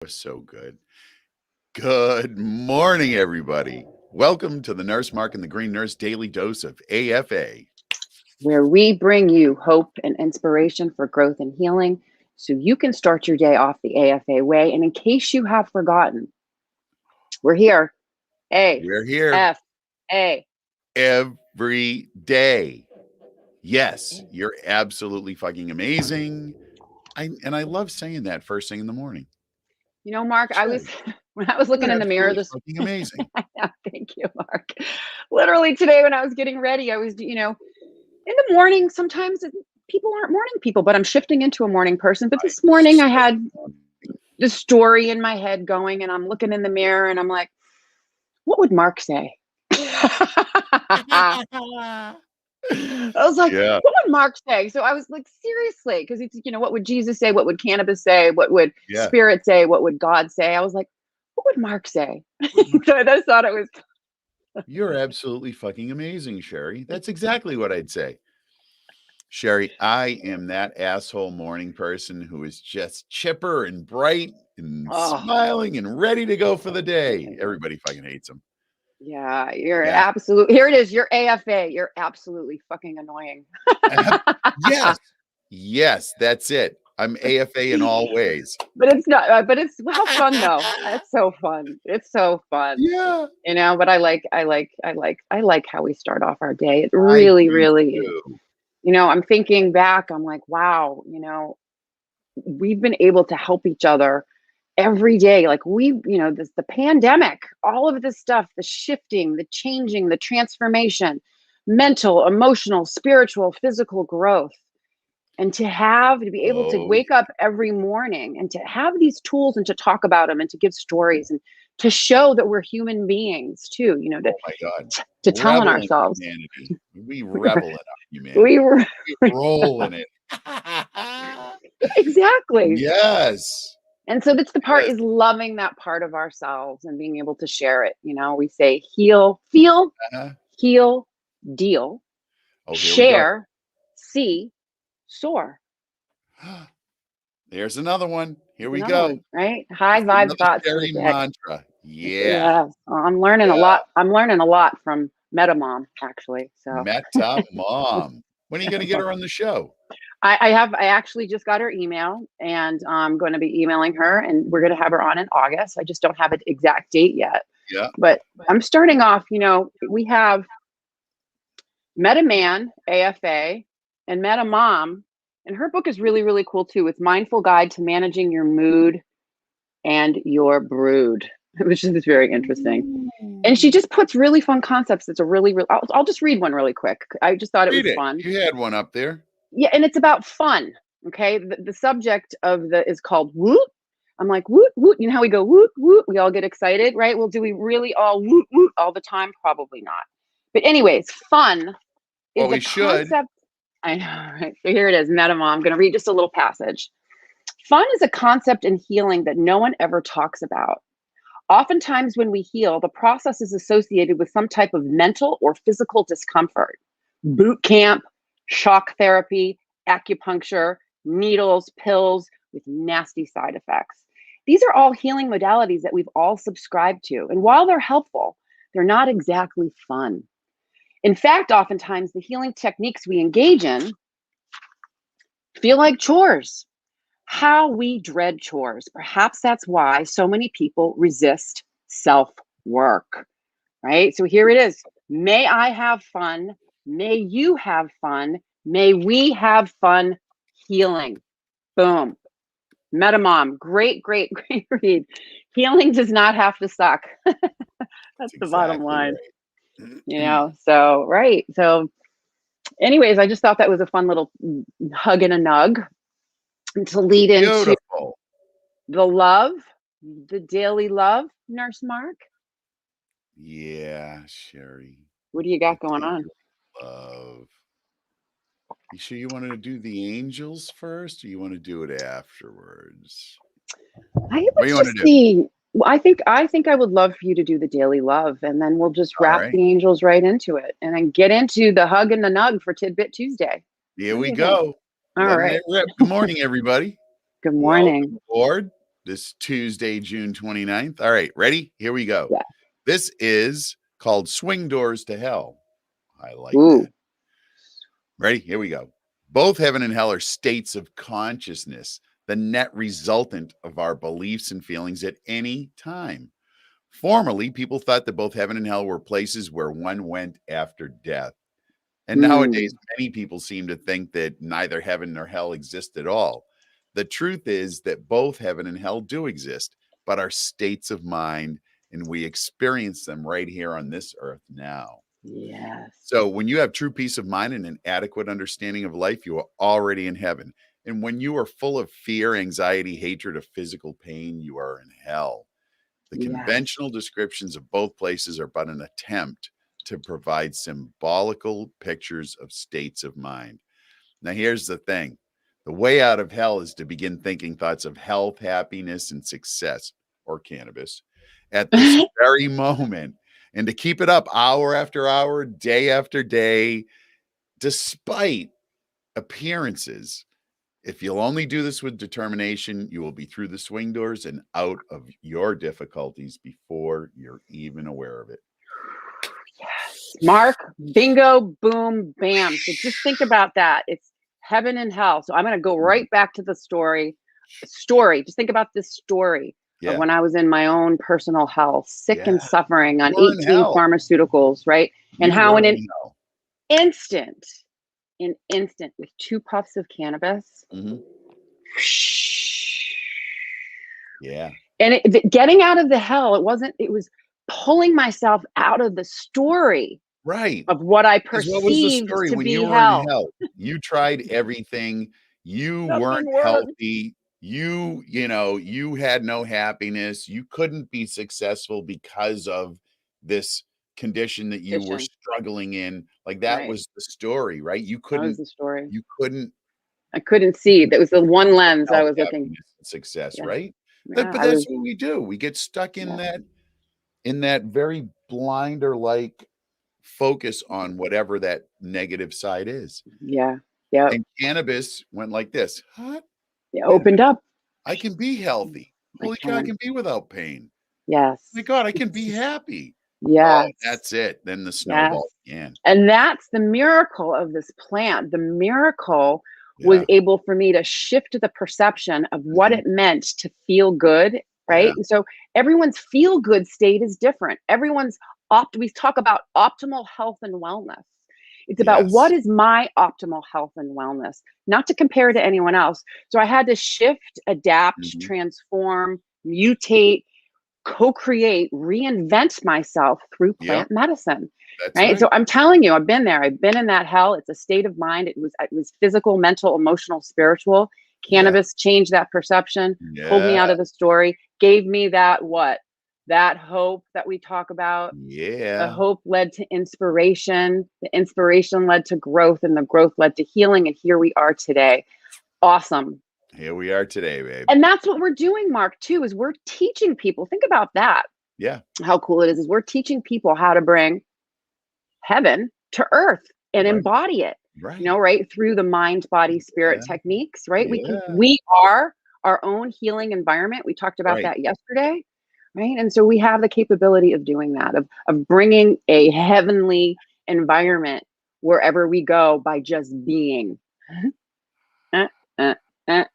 Was so good. Good morning, everybody. Welcome to the Nurse Mark and the Green Nurse Daily Dose of AFA, where we bring you hope and inspiration for growth and healing so you can start your day off the AFA way. And in case you have forgotten, we're here. We're here AFA. every day. Yes, you're absolutely fucking amazing. I love saying that first thing in the morning. You know, Mark, Sure. when I was looking in the mirror this fucking amazing. Thank you, Mark. Literally today when I was getting ready, I was, in the morning, sometimes people aren't morning people, but I'm shifting into a morning person. But this morning I had this story in my head going, and I'm looking in the mirror and I'm like, what would Mark say? I was like, what would Mark say? So I was like, seriously, because it's, what would Jesus say? What would cannabis say? What would spirit say? What would God say? I was like, what would Mark say? So I just thought it was. You're absolutely fucking amazing, Sherry. That's exactly what I'd say. Sherry, I am that asshole morning person who is just chipper and bright and smiling and ready to go for the day. Everybody fucking hates him. Yeah, you're absolutely. Here it is. You're AFA. You're absolutely fucking annoying. Yes, that's it. I'm AFA in all ways. But it's not. But it's how fun though. It's so fun. It's so fun. Yeah. But I like how we start off our day. It really is. I'm thinking back. I'm like, wow. We've been able to help each other every day. Like the pandemic, all of this stuff, the shifting, the changing, the transformation, mental, emotional, spiritual, physical growth. And to be able to wake up every morning and to have these tools and to talk about them and to give stories and to show that we're human beings too, to tell on ourselves. We revel in our humanity. We roll in it. Exactly. Yes. And so that's the part is loving that part of ourselves and being able to share it. We say heal, feel, heal, deal, share, see, soar. There's another one. Here we go. Right? High vibe thoughts. Sherry mantra. Yeah. I'm learning a lot. I'm learning a lot from Meta Mom, actually. So Meta Mom. When are you going to get her on the show? I actually just got her email, and I'm going to be emailing her, and we're going to have her on in August. I just don't have an exact date yet. Yeah. But I'm starting off, we have Meta Man, AFA, and Meta Mom, and her book is really, really cool too. It's Mindful Guide to Managing Your Mood and Your Brood, which is very interesting. And she just puts really fun concepts. It's a really, I'll just read one really quick. I just thought it was fun. You had one up there. Yeah, and it's about fun. Okay, the subject of is called woot. I'm like, woot woot. You know how we go woot woot? We all get excited, right? Well, do we really all woot woot all the time? Probably not. But anyways, fun is a concept. I know, right? So here it is, Meta Mom. I'm going to read just a little passage. Fun is a concept in healing that no one ever talks about. Oftentimes when we heal, the process is associated with some type of mental or physical discomfort. Boot camp, shock therapy, acupuncture, needles, pills with nasty side effects. These are all healing modalities that we've all subscribed to. And while they're helpful, they're not exactly fun. In fact, oftentimes the healing techniques we engage in feel like chores. How we dread chores. Perhaps that's why so many people resist self-work, right? So here it is. May I have fun. May you have fun. May we have fun healing. Boom. Meta Mom. Great, great, great read. Healing does not have to suck. That's the bottom line. Right. So, right. So anyways, I just thought that was a fun little hug and a nug to lead into the love, the daily love, Nurse Mark. Yeah, Sherry. What do you got going on? Love. You sure you wanted to do the angels first, or you want to do it afterwards? What do you want to do? Well, I think I would love for you to do the daily love, and then we'll just wrap the angels right into it, and then get into the hug and the nug for Tidbit Tuesday. Here we go. All right. Good morning, everybody. Good morning. Welcome aboard. this Tuesday, June 29th. All right, ready? Here we go. Yeah. This is called Swing Doors to Hell. I like Ooh. that. Ready? Here we go. Both heaven and hell are states of consciousness, the net resultant of our beliefs and feelings at any time. Formerly, people thought that both heaven and hell were places where one went after death. And nowadays, many people seem to think that neither heaven nor hell exist at all. The truth is that both heaven and hell do exist, but are states of mind, and we experience them right here on this earth now. Yes. So when you have true peace of mind and an adequate understanding of life, you are already in heaven. And when you are full of fear, anxiety, hatred, or physical pain, you are in hell. The Yes. conventional descriptions of both places are but an attempt to provide symbolical pictures of states of mind. Now, here's the thing. The way out of hell is to begin thinking thoughts of health, happiness, and success, or cannabis, at this very moment, and to keep it up hour after hour, day after day, despite appearances. If you'll only do this with determination, you will be through the swing doors and out of your difficulties before you're even aware of it. Yes. Mark, bingo, boom, bam. So just think about that. It's heaven and hell. So I'm going to go right back to the story. Just think about this story of Yeah. when I was in my own personal health, sick and Yeah. suffering on You were in 18 hell. pharmaceuticals, right? And You how were in an in hell. instant, with 2 puffs of cannabis, Mhm. Yeah. and getting out of the hell, it was pulling myself out of the story Right. of what I Because what was the perceived story to when you be were in hell. hell? You tried everything. You weren't Nothing worked. healthy. You had no happiness. You couldn't be successful because of this condition that you were Fishing, struggling in. Like that right. was the story, right? That was the story. You couldn't I couldn't see. That was the one lens I health, was looking. happiness, and success, Yeah, right? yeah. But I that's was. what we do. We get stuck in Yeah, that very blinder like focus on whatever that negative side is. yeah, yeah. And cannabis went like this. Huh? It Wait a opened minute. up. I can be healthy. I Holy cow, I can. can be without pain. Yes. My God, I can be happy. Oh, Yes. that's it. Then the Yes. snowball began. And that's the miracle of this plant. The miracle was Yeah. able for me to shift the perception of what Mhm. it meant to feel good, right? Yeah. And so everyone's feel good state is different. We talk about optimal health and wellness. It's about what Yes. is my optimal health and wellness, not to compare to anyone else. So I had to shift, adapt, Mhm. transform, mutate, co-create, reinvent myself through Yep. plant medicine. That's Right. right. So I'm telling you, I've been there. I've been in that hell. It's a state of mind. It was physical, mental, emotional, spiritual. Yeah. Cannabis changed that perception, pulled me Yeah. out of the story, gave me that hope that we talk about. The Yeah. hope led to inspiration. The inspiration led to growth, and the growth led to healing. And here we are today. Awesome. Here we are today, babe. And that's what we're doing, Mark, too, is we're teaching people. Think about that. Yeah. How cool it is we're teaching people how to bring heaven to earth and Right. embody it, Right. right, through the mind body spirit Yeah. techniques, right? Yeah. We are our own healing environment. We talked about Right. that yesterday, right? And so we have the capability of doing that, of bringing a heavenly environment wherever we go by just being. uh, uh, uh.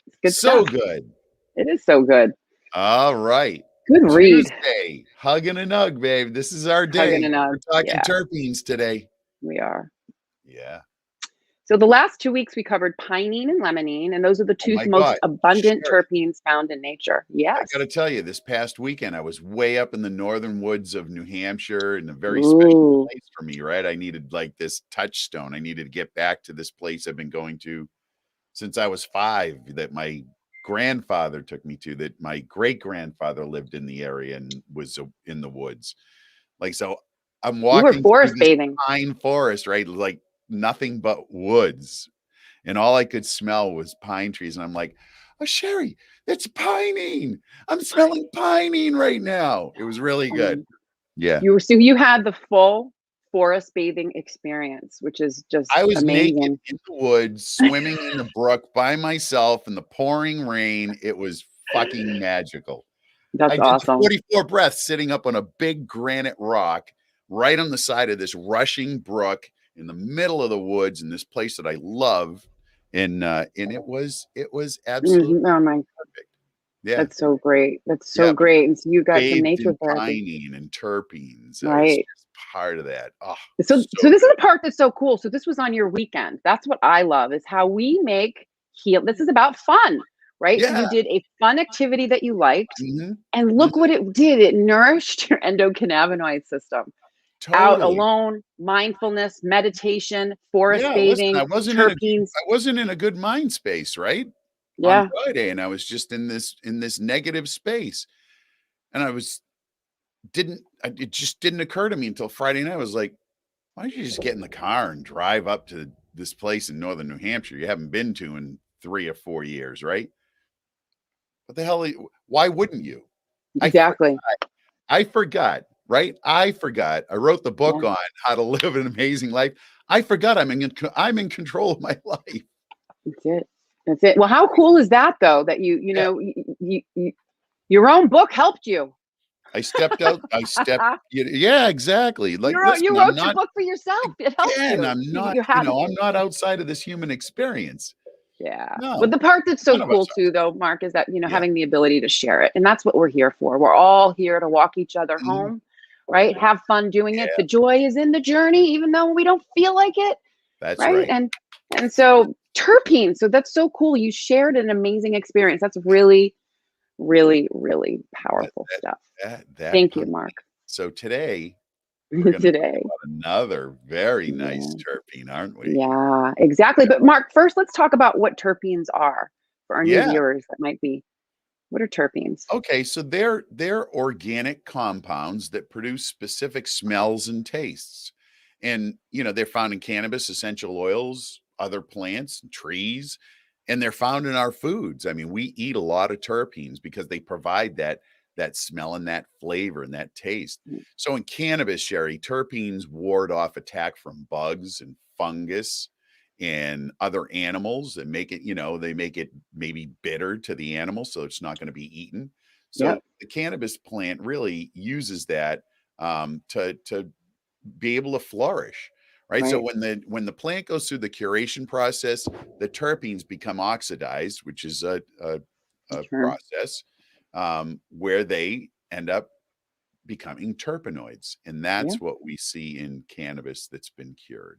It's good So stuff. good. It is so good. All right. Good read. Tuesday, hugging a nug, babe. This is our Hugging day. and We're hug. talking Yeah, terpenes today. we are. Yeah. So the last 2 weeks we covered pinene and limonene, and those are the Oh two my most God. abundant Sherry, terpenes found in nature. I got Yes. to tell you, this past weekend, I was way up in the northern woods of New Hampshire in a very special Ooh. place for me, right? I needed like this touchstone. I needed to get back to this place I've been going to since I was 5, that my grandfather took me to, that my great grandfather lived in the area and was in the woods. Like, so I'm You were walking through forest this bathing. pine forest, right? Like nothing but woods. And all I could smell was pine trees. And I'm like, oh, Sherry, it's pinene. I'm smelling pinene right now. It was really good. Um, Yeah. you had the full forest bathing experience, which is just I was naked amazing. in the woods, swimming in the brook by myself in the pouring rain. It was fucking magical. I That's did awesome. 44 breaths sitting up on a big granite rock right on the side of this rushing brook in the middle of the woods in this place that I love. And it was absolutely Oh my, perfect. Yeah. that's so great. That's so Yeah. We great. And so you got some bathed nature in therapy, pinene and terpenes. I was right? just part of that. Oh, So so this is good. the part that's so cool. So this was on your weekend. That's what I love is how we make heal. This is about fun, right? So Yeah. you did a fun activity that you liked, Mhm. and look Mhm. what it did. It nourished your endocannabinoid system. Out Totally. alone, mindfulness, meditation, forest Yeah, listen, bathing, terpenes. I wasn't in a good mind space, right? On Yeah, Friday, and I was just in this negative space. And I was didn't it just didn't occur to me until Friday night. I was like, why don't you just get in the car and drive up to this place in northern New Hampshire you haven't been to in 3 or 4 years, right? What the hell? Why wouldn't you? I for, exactly. I forgot, right? I forgot. I wrote the book Yeah, on how to live an amazing life. I forgot I'm in control of my life. that's it. That's it. Well, how cool is that though? That Yeah. your own book helped you. I stepped out. Yeah, exactly. Like, listen, You I'm wrote your not, book for yourself. It helped again, you. I'm not, You had I'm not outside of this human experience. Yeah. But No, the part that's so none of us cool are. too, though, Mark, is that, Yeah. having the ability to share it. And that's what we're here for. We're all here to walk each other Mhm. home, right? Have fun doing it. Yeah, The joy is in the journey, even though we don't feel like it, that's right? right. And so terpenes, so that's so cool. You shared an amazing experience. That's really, really, really That powerful that stuff. that Thank part. you, Mark. So today we're gonna talk Today. about another very nice Yeah. terpene, aren't we? Yeah, exactly. But Mark, first let's talk about what terpenes are for our new Yeah. viewers that might be. What are terpenes? Okay, so they're organic compounds that produce specific smells and tastes. And they're found in cannabis, essential oils, other plants, trees, and they're found in our foods. I mean, we eat a lot of terpenes because they provide that smell and that flavor and that taste. Mm, So in cannabis, Sherry, terpenes ward off attack from bugs and fungus and other animals that make it, they make it maybe bitter to the animal, so it's not going to be eaten. yep, So the cannabis plant really uses that to be able to flourish, right? So right. when the plant goes through the curation process, the terpenes become oxidized, which is a Sure. process where they end up becoming terpenoids, and Yeah, that's what we see in cannabis that's been cured.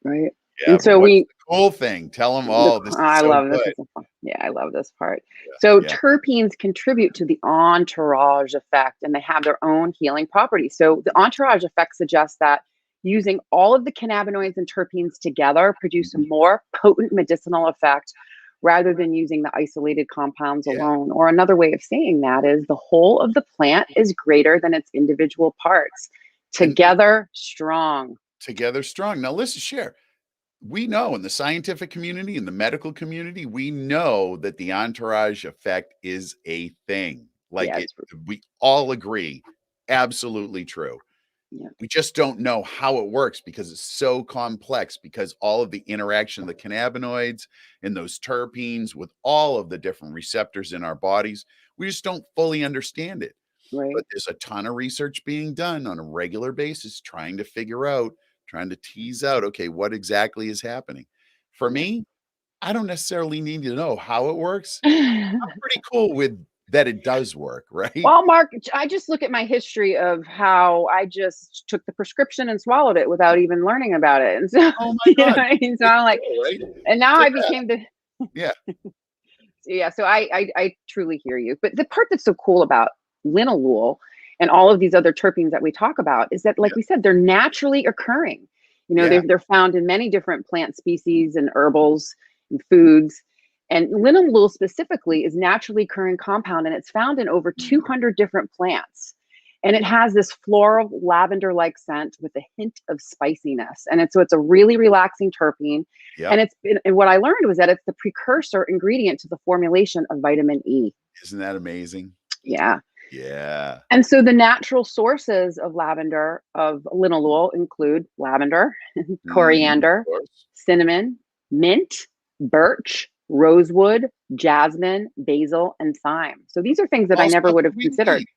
right. Yeah, And but so what's the cool thing? Tell them all. This is I so love this good. is a fun. Yeah, I love this part. So Yeah, terpenes contribute to the entourage effect and they have their own healing properties. So the entourage effect suggests that using all of the cannabinoids and terpenes together produce a mhm, more potent medicinal effect rather than using the isolated compounds yeah, alone. Or another way of saying that is the whole of the plant is greater than its individual parts. and Together strong. together strong. Now, listen, share. We know in the scientific community, in the medical community, we know that the entourage effect is a thing. Like Yeah, it, it's we all agree, absolutely true. yeah, We just don't know how it works because it's so complex, because all of the interaction of the cannabinoids and those terpenes with all of the different receptors in our bodies, we just don't fully understand it. right. But there's a ton of research being done on a regular basis trying to figure out, trying to tease out, okay, what exactly is happening. For Yeah. me, I don't necessarily need to know how it works. I'm pretty cool with that it does work, right? Well, Mark, I just look at my history of how I just took the prescription and swallowed it without even learning about it. And so, Oh my you know God. what I mean? So Pretty I'm like, cool, right? and now So I became the, yeah, yeah, so I truly hear you. But the part that's so cool about linalool and all of these other terpenes that we talk about is that, yeah, like we said, they're naturally occurring. yeah. They're found in many different plant species and herbals and foods. And linalool specifically is naturally occurring compound, and it's found in over 200 different plants. And it has this floral lavender-like scent with a hint of spiciness. And it's a really relaxing terpene, and Yep. and what I learned was that it's the precursor ingredient to the formulation of vitamin E. Isn't that amazing? Yeah. Yeah. And so the natural sources of lavender, of linalool, include lavender, Of coriander, course. cinnamon, mint, birch, rosewood, jasmine, basil, and thyme. So these are things that I All never stuff would that have we considered. eat.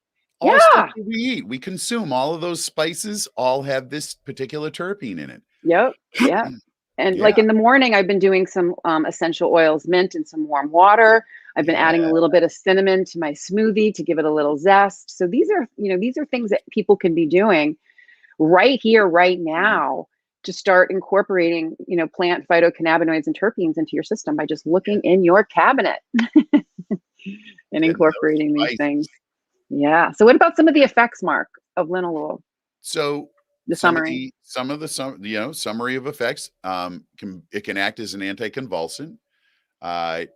All stuff Yeah. that we eat, we consume. All of those spices all have this particular terpene in it. Yep. Yep. And Yeah, like in the morning, I've been doing some essential oils, mint in some warm water. I've been yeah, adding a little bit of cinnamon to my smoothie to give it a little zest. So these are, these are things that people can be doing right here, right mhm, now, to start incorporating, plant phytocannabinoids and terpenes into your system by just yeah, looking in your cabinet and and those incorporating these things. spices. Yeah. So what about some of the effects, Mark, of linalool? So, The summary. summary of effects, can act as an anticonvulsant. Uh,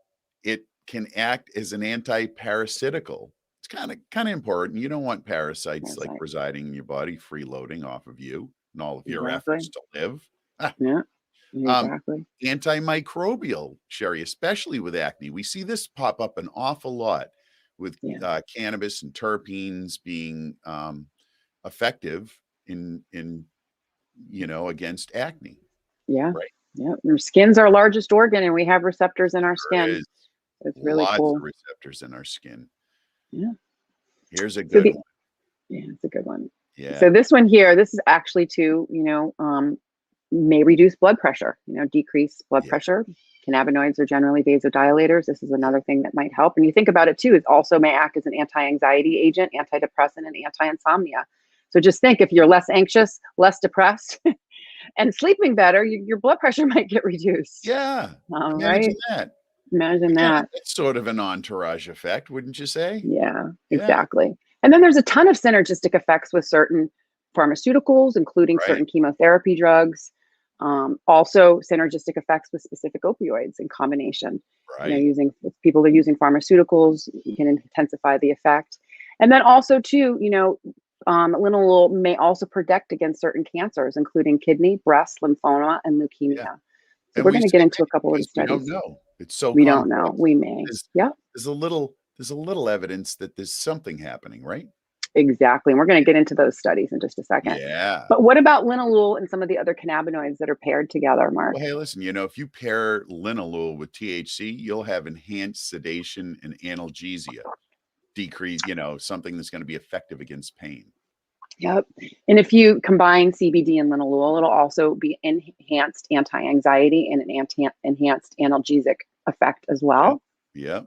it can act as an anti-parasitical. It's kinda important. You don't want parasites, like, Parasite. residing in your body, freeloading off of you and all of your efforts Exactly. to live. Ah, Yeah. um, Exactly. antimicrobial, Sherry, especially with acne. We see this pop up an awful lot with, Yeah. cannabis and terpenes being, effective against acne, Yeah. right? Yeah. Your skin's our largest organ and we have receptors in our There skin. is It's really lots of cool. receptors in our skin. Yeah. Here's a So good the one. Yeah, it's a good one. So Yeah, this one here, this is actually to, may reduce blood pressure, decrease blood yeah, pressure. Cannabinoids are generally vasodilators. This is yeah, another thing that might help. And you think about it too, it also may act as an anti-anxiety agent, antidepressant, and anti-insomnia. So just think, if you're less anxious, less depressed, and sleeping better, your blood pressure might get reduced. yeah. Imagine Right? that. Imagine that. That's sort of an entourage effect, wouldn't you say? Yeah, Yeah, exactly. And then there's a ton of synergistic effects with certain pharmaceuticals, including right, certain chemotherapy drugs. Also, synergistic effects with specific opioids in combination. right. Using if people are using pharmaceuticals, you can intensify the effect. And then also, too, linalool may also protect against certain cancers, including kidney, breast, lymphoma, and Yeah, leukemia. So and we're we going to say get into a maybe couple of the because we don't studies. know. It's so We don't know. complex. We may. There's Yep. there's a little evidence that there's something happening, right? Exactly. And we're going to get into those studies in just a second. Yeah. But what about linalool and some of the other cannabinoids that are paired together, Mark? Well, hey, listen, if you pair linalool with THC, you'll have enhanced sedation and analgesia, decrease, something that's gonna be effective against pain. Yep. And if you combine CBD and linalool, it'll also be enhanced anti-anxiety and an enhanced analgesic effect as Yep, well. yep.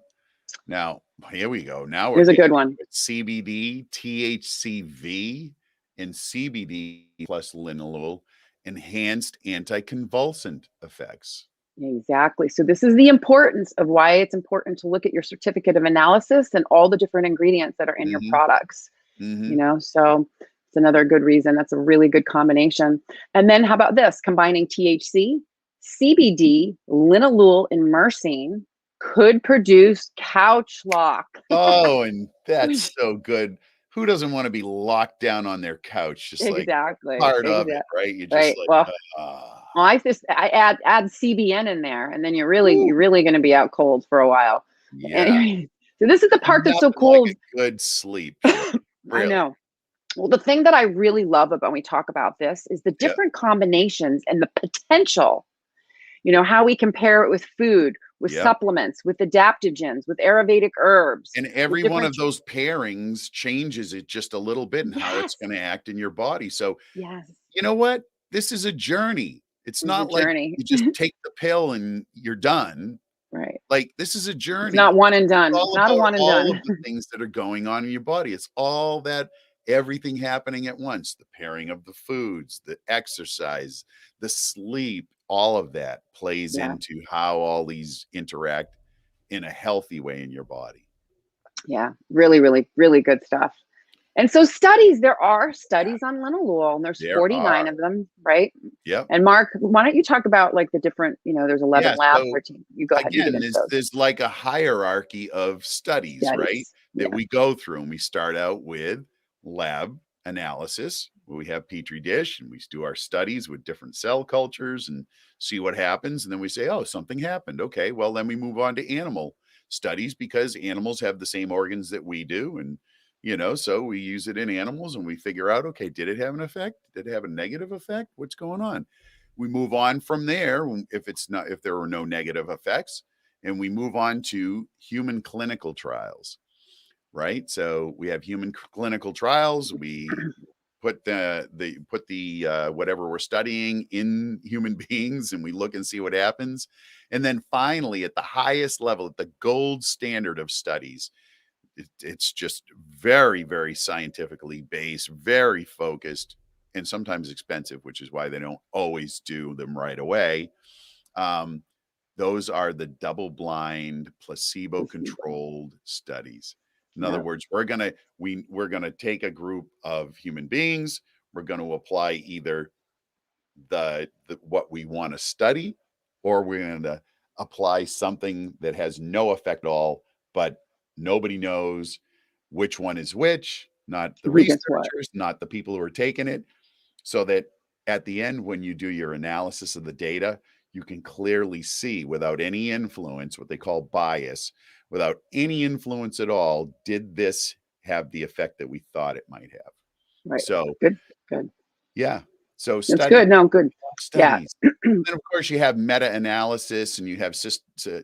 Now, here we go. Now we're Here's a getting good into one. it. CBD, THCV, and CBD plus linalool, enhanced anticonvulsant effects. Exactly. So this is the importance of why it's important to look at your certificate of analysis and all the different ingredients that are in your Mhm, products. mhm. So it's another good reason. That's a really good combination. And then how about this? Combining THC, CBD, linalool, and myrcene could produce couch lock. Oh, and that's so good. Who doesn't wanna be locked down on their couch, just, like, Exactly. part of it, Exactly. right? You're just Right. like, Well, "Ah." I add CBN in there, and then Woo. you're really going to be out cold for a while. Yeah. Anyway, so this is the part that's so Nothing like cool. a good sleep, Sherry. I Really. know. Well, the thing that I really love about when we talk about this is the Yeah. different combinations and the potential. How we compare it with food, with Yep. supplements, with adaptogens, with Ayurvedic herbs, And with every one different. of those pairings changes it just a little bit and how it's Yes. gonna act in your body. So, Yes. you know what? This is a journey. It's It's a not like journey. you just take the pill and you're done. Right. Like, this is a It's not journey. one and It's done. It's all not a about one and all done. of the things that are going on in your body. It's all that everything happening at once, the pairing of the foods, the exercise, the sleep, all of that plays Yeah. into how all these interact in a healthy way in your body. Yeah. Really, really, really good stuff. And so there are studies on linalool, and there's There 49 are. of them, right? Yep. And Mark, why don't you talk about like the different, there's 11 Yeah, labs, so 13. You go ahead, you get again, into there's those there's like a hierarchy of studies, right, studies. that Yeah. we go through, and we start out with lab analysis, where we have petri dish, and we do our studies with different cell cultures and see what happens, and then we say, "Oh, something happened. Okay, well, then we move on to animal studies because animals have the same organs that we do, and So we use it in animals and we figure out, okay, did it have an effect? Did it have a negative effect? What's going on? We move on from there if there were no negative effects, and we move on to human clinical trials, right? So we have human clinical trials. We put the whatever we're studying in human beings, and we look and see what happens. And then finally, at the highest level, at the gold standard of studies, it's just very, very scientifically based, very focused, and sometimes expensive, which is why they don't always do them right away. Those are the double-blind, placebo-controlled studies. In other words, we're gonna take a group of human beings. We're going to apply either the what we want to study, or we're going to apply something that has no effect at all, but nobody knows which one is which, not the Who gets what? researchers, not the people who are taking it, so that at the end, when you do your analysis of the data, you can clearly see without any influence, what they call bias, without any influence at all, did this have the effect that we thought it might have? Right. So, Good. Good. yeah. So That's studies, good. No, good. Yeah. studies. Then of course you have meta-analysis, and you have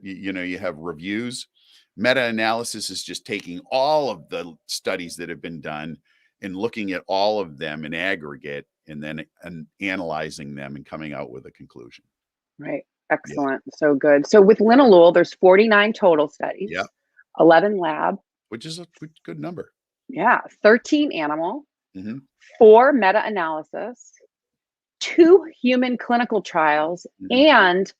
you have reviews. Meta-analysis is just taking all of the studies that have been done and looking at all of them in aggregate, and then analyzing them and coming out with a conclusion. Right. Yeah. Excellent. So good. So with linalool, there's 49 total studies, Yeah. 11 lab. Which is a good number. Yeah. 13 animal, Mm-hmm. 4 meta-analysis, 2 human clinical trials, Mm-hmm. and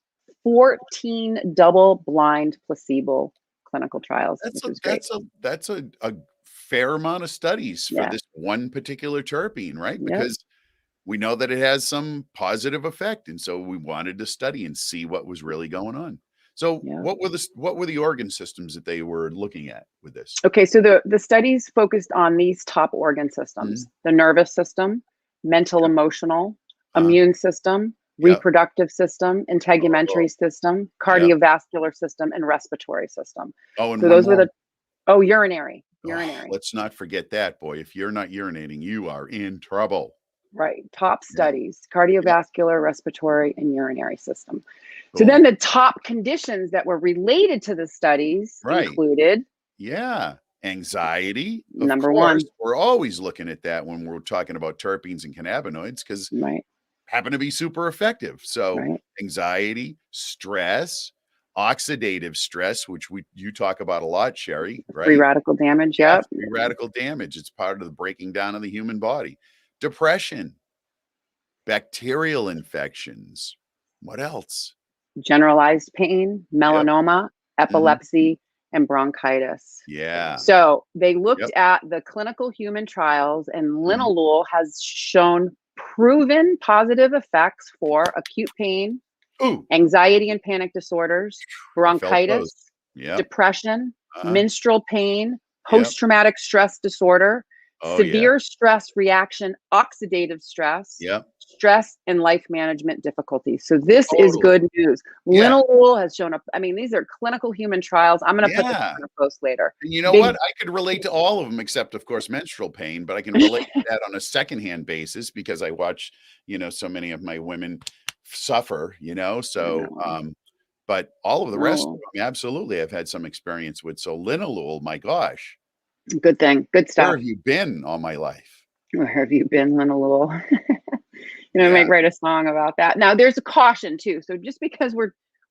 14 double-blind placebo clinical trials, which is great. That's a fair amount of studies for Yeah. this one particular terpene, right? Yep. Because we know that it has some positive effect, and so we wanted to study and see what was really going on. So Yeah. what were the organ systems that they were looking at with this? Okay, so the studies focused on these top organ systems: the nervous system, mental, Yep. emotional, immune system, reproductive system, integumentary system, cardiovascular system, and respiratory system. Oh, and So one those were more. urinary. Let's not forget that, boy. If you're not urinating, you are in trouble. Right. Top Yeah. studies: cardiovascular, respiratory, and urinary system. So Boom. then the top conditions that were related to the studies included anxiety. Number Of course, 1. we're always looking at that when we're talking about terpenes and cannabinoids, because happen to be super effective. So anxiety, stress, oxidative stress, which you talk about a lot, Sherry, right? Free radical damage. Yeah, Yep. free radical damage. It's part of the breaking down of the human body. Depression, bacterial infections. What else? Generalized pain, melanoma, epilepsy, and bronchitis. Yeah. So they looked at the clinical human trials, and linalool has shown proven positive effects for acute pain, anxiety and panic disorders, bronchitis, depression, menstrual pain, post-traumatic stress disorder, severe stress reaction, oxidative stress, stress, and life management difficulties. So this is good news. Linalool has shown up. I mean, these are clinical human trials. I'm going to put this in a post later. And you know what? I could relate to all of them, except of course menstrual pain, but I can relate to that on a secondhand basis because I watch, so many of my women suffer, so but all of the rest of them, absolutely, I've had some experience with. So linalool, my gosh. Good thing. Good stuff. Where have you been all my life? Where have you been, linalool? I might write a song about that. Now, there's a caution too. So just because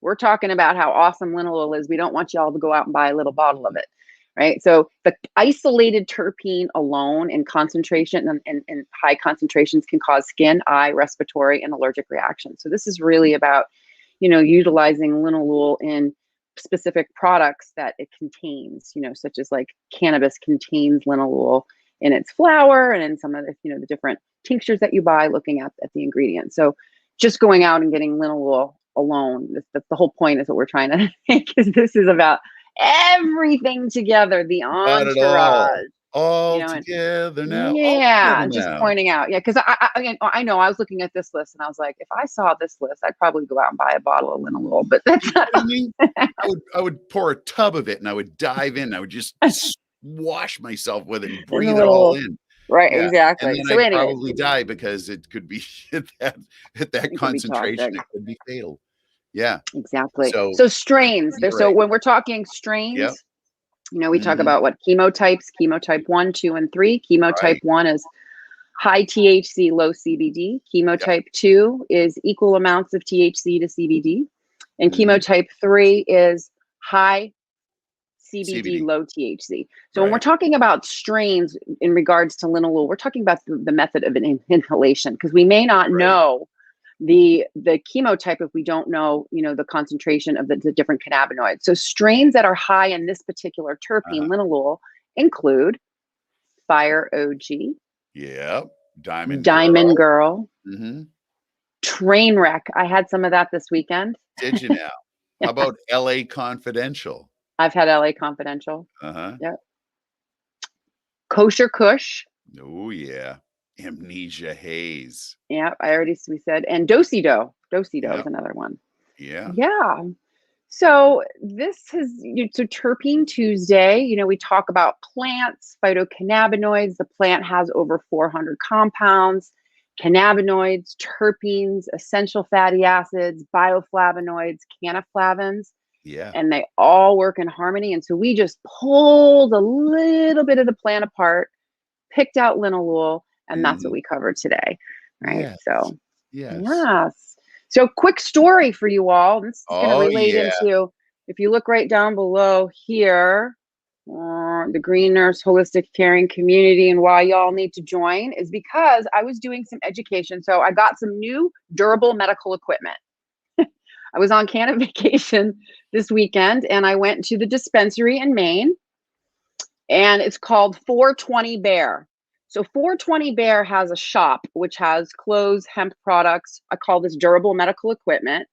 we're talking about how awesome linalool is, we don't want you all to go out and buy a little bottle of it, right? So the isolated terpene alone in concentration and high concentrations can cause skin, eye, respiratory, and allergic reactions. So this is really about, utilizing linalool in specific products that it contains, such as like cannabis contains linalool in its flower and in some of the, the different tinctures that you buy, looking at the ingredients. So just going out and getting linalool alone, the whole point is what we're trying to make, is this is about everything together, the entourage. All together now. Yeah, just pointing out. Yeah, because I know I was looking at this list and I was like, if I saw this list, I'd probably go out and buy a bottle of linalool. But that's not. I would pour a tub of it and I would dive in. I would just wash myself with it and In the breathe it all little in. right, Yeah, and exactly. then So I'd anyways, probably die because it could be at that it could be concentration, toxic. it could be fatal. Yeah. Exactly. So So strains. There. So right. when we're talking Yep. strains, we talk Mhm. about what chemotypes, chemotype 1, 2, and 3. Chemotype Right. 1 is high THC, low CBD. Yep. Chemotype 2 is equal amounts of THC to CBD. And Mhm. chemotype 3 is high CBD, CBD. low THC. So when we're Right. talking about strains in regards to linalool, we're talking about the method of an inhalation because we may not Right. know the chemotype if we don't know the concentration of the different cannabinoids. So strains that are high in this particular terpene Uh-huh. linalool include Fire OG, Yep. Diamond Diamond Girl. Girl, Mhm. Trainwreck. I had some of that this weekend. Did you now? How about LA Confidential? I've had LA Confidential. Uh-huh. Yep. Kosher Kush. Oh, yeah. Amnesia Haze. Yeah, we said. And Dosido. Dosido is Yep. another one. Yeah. Yeah. So so Terpene Tuesday, we talk about plants, phytocannabinoids. The plant has over 400 compounds, cannabinoids, terpenes, essential fatty acids, bioflavonoids, cannaflavins, Yeah. and they all work in harmony. And so we just pulled a little bit of the plant apart, picked out linalool, and that's what Mhm. we covered today. Right. Yes. So Yes. yes. So, quick story for you all. This is going to Oh, relate yeah. into, if you look right down below here, the Green Nurse Holistic Caring Community, and why y'all need to join is because I was doing some education. So, I got some new durable medical equipment. I was on Canada vacation this weekend and I went to the dispensary in Maine and it's called 420 Bear. So 420 Bear has a shop which has clothes, hemp products. I call this durable medical equipment.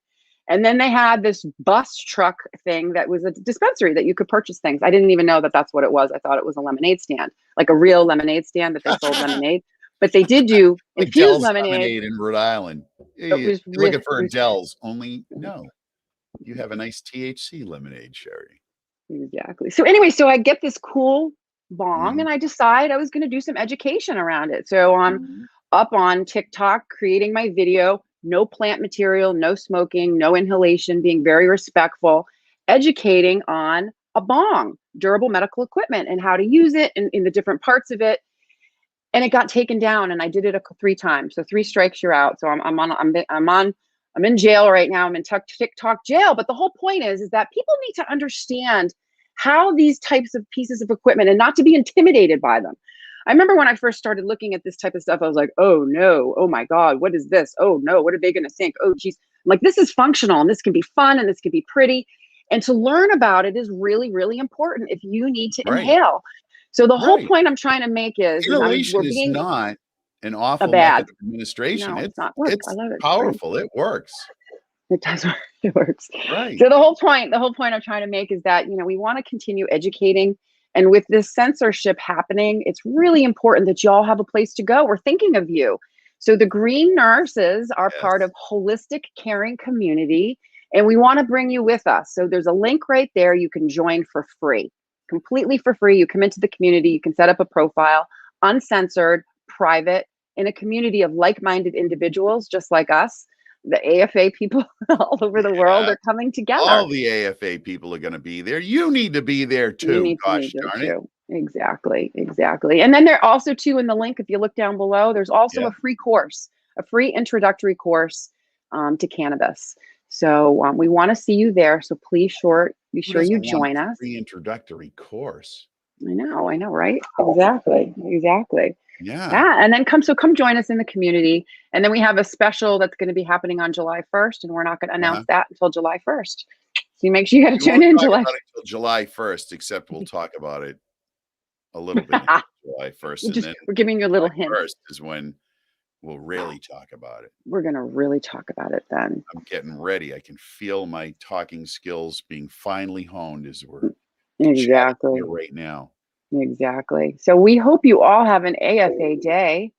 And then they had this bus truck thing that was a dispensary that you could purchase things. I didn't even know that that's what it was. I thought it was a lemonade stand, like a real lemonade stand that they sold lemonade. But they did do Like infused Dell's lemonade. Lemonade in Rhode Island. It You're was looking really, for a Dell's, only it was no, you have a nice THC lemonade, Sherry. exactly. So anyway, so I get this cool bong Mhm. and I decide I was going to do some education around it. So I'm Mhm. up on TikTok creating my video, no plant material, no smoking, no inhalation, being very respectful, educating on a bong, durable medical equipment and how to use it and in the different parts of it. And it got taken down and I did it 3 times. So 3 strikes you're out. So I'm in jail right now. I'm in TikTok jail. But the whole point is that people need to understand how these types of pieces of equipment and not to be intimidated by them. I remember when I first started looking at this type of stuff, I was like, oh no, oh my God, what is this? Oh no, what are they going to think? Oh geez. I'm like, this is functional and this can be fun and this can be pretty. And to learn about it is really, really important if you need to Right, inhale. So the whole right. point I'm trying to make is we're Inhalation is being not an a awful method bad. of administration. No, it's It's not. Look, I it's love it. It's great. powerful, it works. It does work. It works. Right. So the whole point I'm trying to make is that, we want to continue educating. And with this censorship happening, it's really important that you all have a place to go. We're thinking of you. So the Green Nurses are part of Yes. Holistic Caring Community, and we want to bring you with us. So there's a link right there. You can join for free, completely for free. You come into the community, you can set up a profile, uncensored, private, in a community of like-minded individuals just like us. The AFA people all over the world Yeah. are coming together. All the AFA people are gonna be there. You need to be there You too, need to be gosh there darn it. too. Exactly, exactly. And then there also too in the link, if you look down below, there's also Yeah. a free course, a free introductory course to cannabis. So we want to see you there. So please be Who sure you doesn't want a join us. free introductory course? I know, right? Exactly, exactly. Yeah. Yeah, and then come join us in the community. And then we have a special that's going to be happening on July 1st, and we're not going to announce Uh-huh. that until July 1st. So you make sure you got to We tune won't in talk July. about it till July 1st, except we'll talk about it a little bit until July 1st, and then We're giving you a little July hint. 1st is when we'll really talk about it. We're going to really talk about it then. I'm getting ready. I can feel my talking skills being finely honed as we're chatting here Exactly. right now. Exactly. So we hope you all have an AFA day.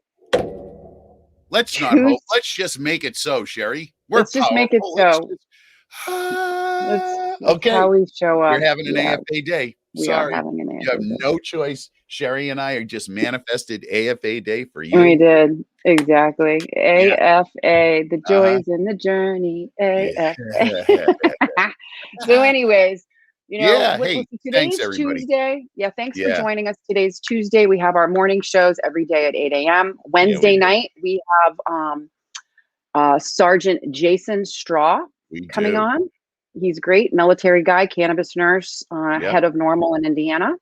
Let's not hope. Tuesday. Let's just make it so, Sherry. We're Let's just make it powerful. Let's so. just That's ah, that's okay. how we show You're up. having an Yeah. AFA day. We are Sorry. having an You have AFA day. no choice. Sherry and I are just manifested AFA day for And we you. did. Exactly. Yeah. AFA, the Uh-huh. joys in the journey. AFA. Yeah. So anyways, Yeah. Hey, thanks today's everybody. Tuesday. Yeah, thanks for Yeah. joining us. Today's Tuesday. We have our morning shows every day at 8 a.m. Yeah, we Wednesday do. night, we have Sergeant Jason Straw We coming do. on. He's great, military guy, cannabis nurse, Yep. head of Normal in Indiana.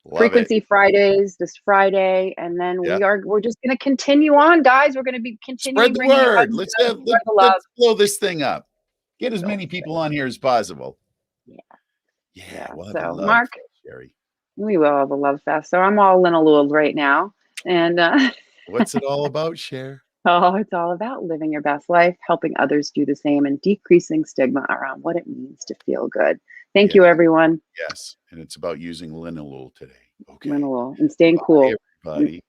Love it. Frequency Fridays this Friday, and then Yep. we're just going to continue on, guys. We're going to be Spread continuing the bringing you word. hugs, Let's hugs, spread the love. let's blow this thing up. Get as So many people on here as possible. yeah, Yeah, yeah. we'll have a So love Mark, fest, Sherry. we will have a love fest. So I'm all linalooled right now, and What's it all about, Cher? oh, it's all about living your best life, helping others do the same, and decreasing stigma around what it means to feel good. Thank Yeah, you, everyone. yes. And it's about using linalool today. Okay. Linalool and staying Bye, cool. everybody.